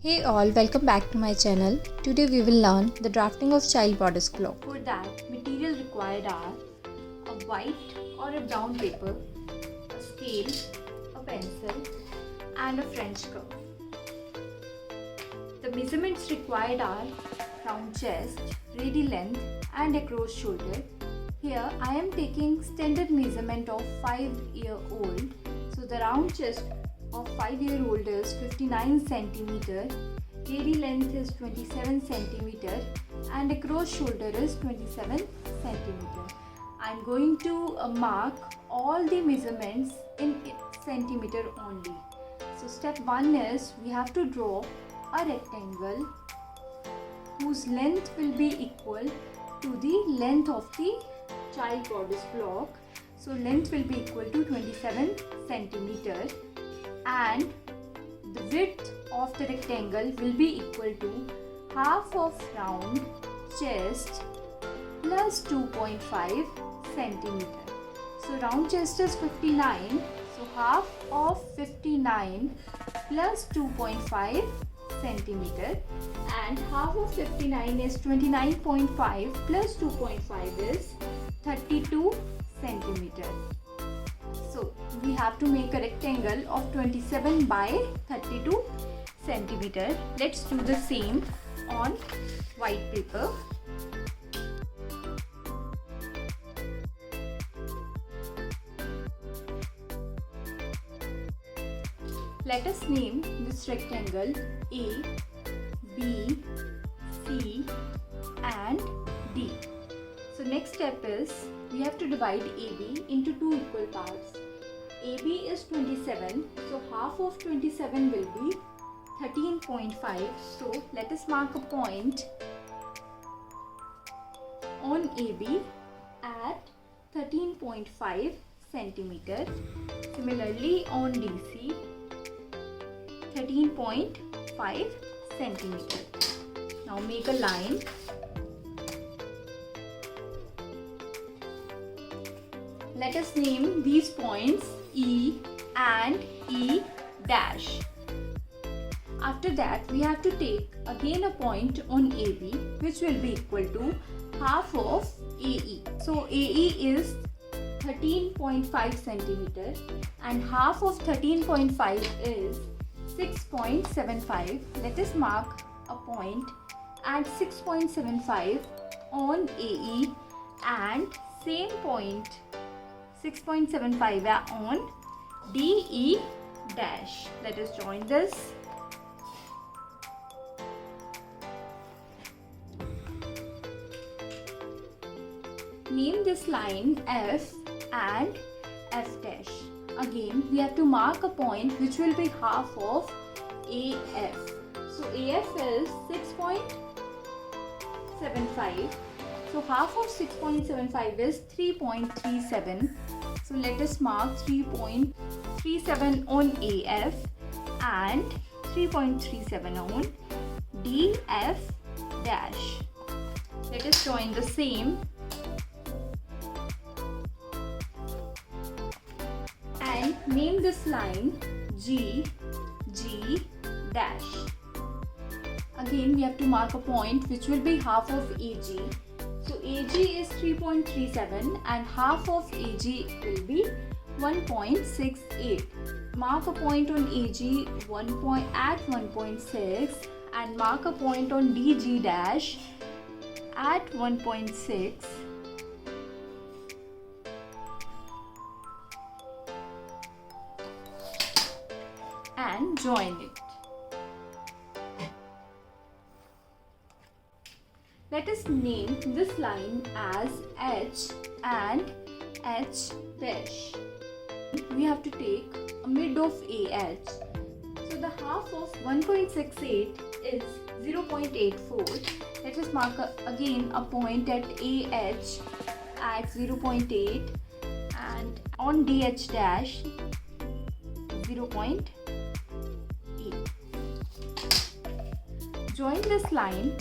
Hey all, welcome back to my channel. Today we will learn the drafting of child bodice block. For that, material required are a white or a brown paper, a scale, a pencil and a French curve. The measurements required are round chest, ready length and across shoulder. Here I am taking standard measurement of 5-year-old. So the round chest of 5-year-old is 59 cm, ready length is 27 cm and across shoulder is 27 cm. I am going to mark all the measurements in centimeter only. So step 1 is we have to draw a rectangle whose length will be equal to the length of the child bodice block. So length will be equal to 27 cm. And the width of the rectangle will be equal to half of round chest plus 2.5 centimeter. So round chest is 59, so half of 59 plus 2.5 centimeter, and half of 59 is 29.5 plus 2.5 is 32 centimeter. So we have to make a rectangle of 27 by 32 centimeter. Let's do the same on white paper. Let us name this rectangle A, B, C and D. So next step is we have to divide AB into two equal parts. AB is 27, so half of 27 will be 13.5. So let us mark a point on AB at 13.5 centimeter. Similarly on DC, 13.5 centimeter. Now make a line. Let us name these points E and E dash. After that, we have to take again a point on AB which will be equal to half of AE. So AE is 13.5 centimeter and half of 13.5 is 6.75. Let us mark a point at 6.75 on AE and same point 6.75 on DE dash. Let us join this. Name this line F and F dash. Again, we have to mark a point which will be half of AF. So AF is 6.75. So half of 6.75 is 3.37. So let us mark 3.37 on AF and 3.37 on DF dash. Let us join the same and name this line G dash. Again, we have to mark a point which will be half of AG. So AG is 3.37 and half of AG will be 1.68. Mark a point on AG at 1.6 and mark a point on DG dash at 1.6. And join it. Let us name this line as H and H dash. We have to take a mid of AH. So the half of 1.68 is 0.84. Let us mark again a point at AH at 0.8 and on DH dash 0.8. Join this line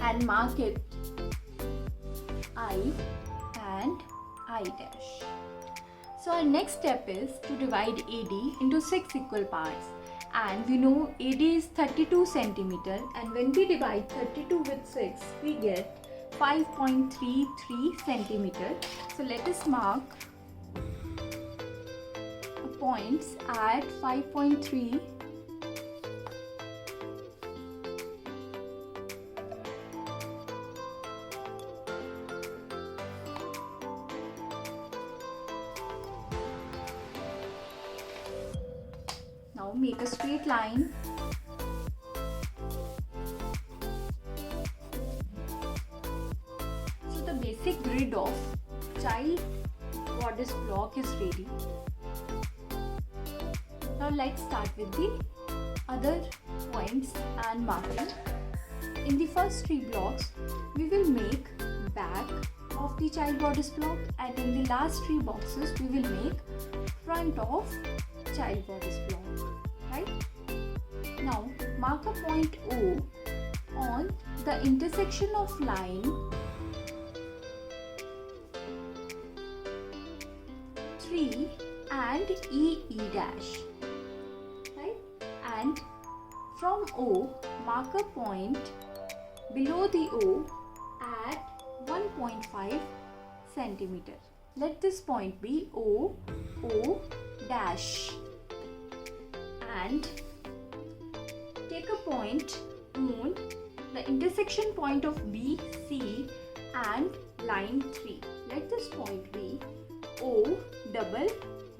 and mark it I and I dash. So our next step is to divide AD into 6 equal parts, and we know AD is 32 centimeter, and when we divide 32 with 6 we get 5.33 centimeter. So let us mark points at 5.3. Now make a straight line. So the basic grid of child bodice block is ready. Now let's start with the other points and marking. In the first 3 blocks, we will make back of the child bodice block, and in the last 3 boxes, we will make front of child bodice block. Right? Now mark a point O on the intersection of line 3 and EE dash. Right? And from O, mark a point below the O at 1.5 centimeter. Let this point be O dash, and take a point on the intersection point of B, C and line 3. Let this point be O double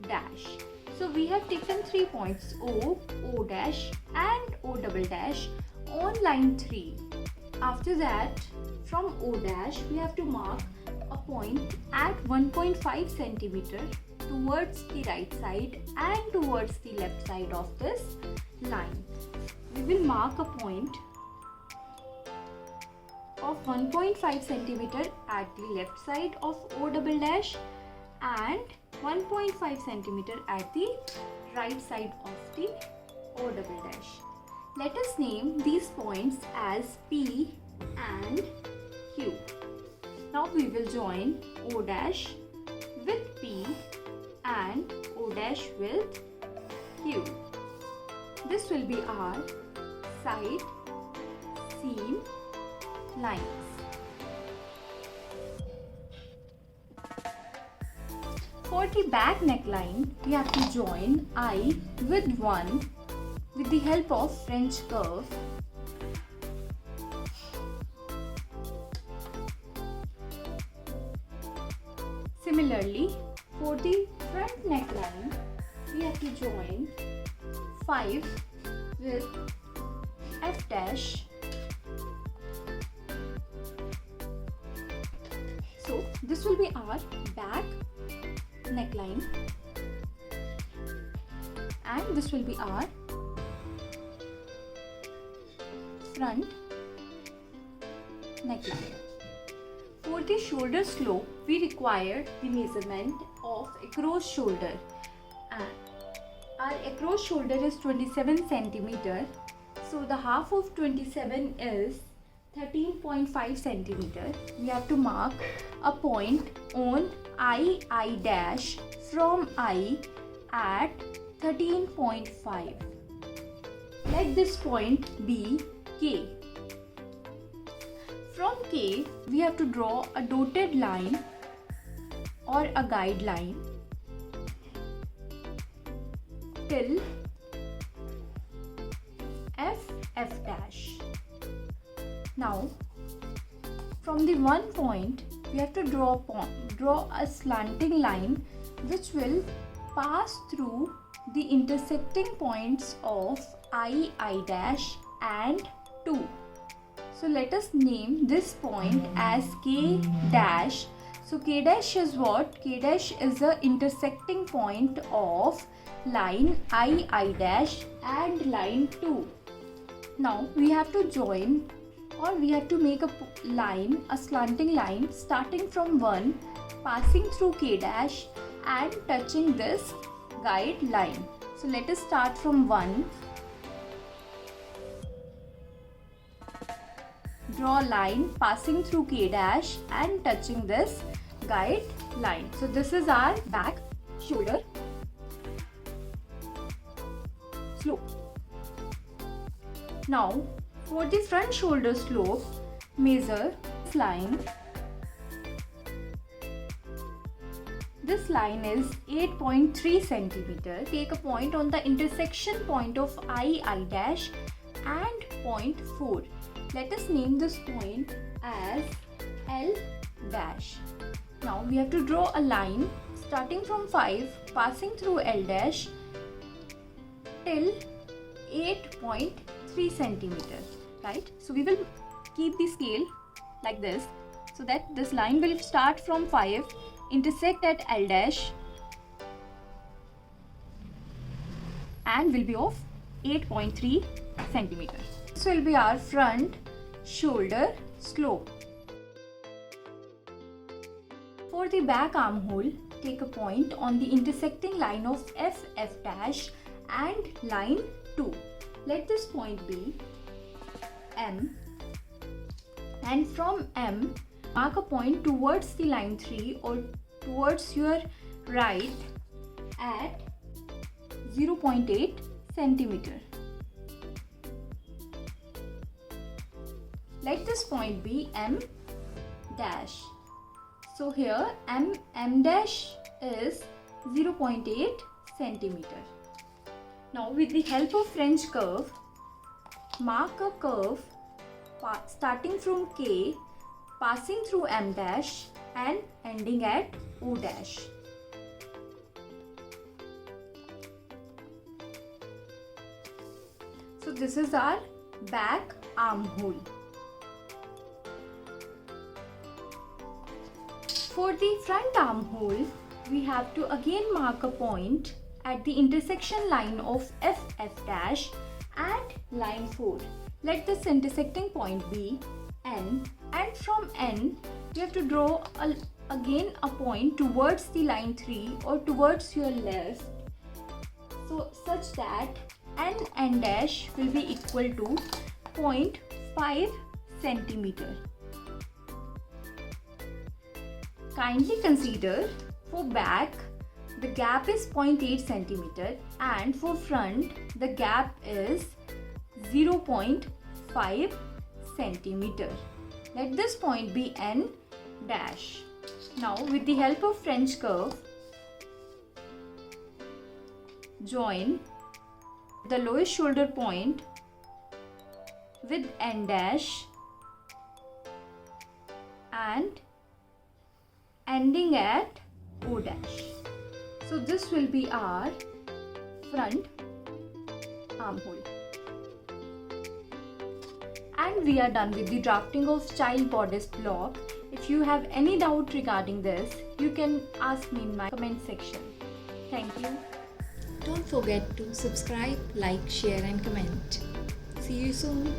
dash. So we have taken 3 points O dash and O double dash on line 3. After that, from O dash we have to mark a point at 1.5 centimeter towards the right side and towards the left side of this line. We will mark a point of 1.5 centimeter at the left side of O double dash and 1.5 centimeter at the right side of the O double dash. Let us name these points as P and Q. Now we will join O dash with P and O dash with Q. This will be our side seam lines. For the back neckline, we have to join I with 1 with the help of French curve. Similarly, for the front neckline, we have to join 5 with F dash. So this will be our back neckline, and this will be our front neckline. For the shoulder slope, we require the measurement of across shoulder, and our across shoulder is 27 centimeter. So the half of 27 is 13.5 centimeter. We have to mark a point on I dash from I at 13.5. Let this point be K. From K, we have to draw a dotted line or a guideline till F dash. Now, from the one point, we have to draw a slanting line which will pass through the intersecting points of I dash and 2. So let us name this point as K dash. So K dash is what? K dash is the intersecting point of line I dash and line 2. Now we have to join, or we have to make a line, a slanting line starting from 1, passing through K dash and touching this guideline. So let us start from 1. Draw a line passing through K dash and touching this guideline. So this is our back shoulder slope. Now for the front shoulder slope, measure this line. This line is 8.3 centimeter. Take a point on the intersection point of I dash and point 4. Let us name this point as L dash. Now we have to draw a line starting from 5, passing through L dash till 8.3 centimeter. Right? So we will keep the scale like this, so that this line will start from 5, intersect at L dash and will be of 8.3 centimeter. This will be our front shoulder slope. For the back armhole, take a point on the intersecting line of F dash and line 2. Let this point be M, and from M mark a point towards the line 3 or towards your right at 0.8 centimeter. Let this point be M dash. So here M dash is 0.8 centimeter. Now with the help of French curve, mark a curve starting from K, passing through M dash and ending at O dash. So this is our back armhole. For the front armhole, we have to again mark a point at the intersection line of F dash and line 4. Let this intersecting point be N, and from N you have to draw again a point towards the line 3 or towards your left, so such that N dash will be equal to 0.5 centimeter. Kindly consider for back the gap is 0.8 centimeter and for front the gap is 0.5 centimeter. Let this point be N dash. Now with the help of French curve, join the lowest shoulder point with N dash and ending at O dash. So this will be our front armhole. And we are done with the drafting of child bodice block. If you have any doubt regarding this, you can ask me in my comment section. Thank you. Don't forget to subscribe, like, share and comment. See you soon.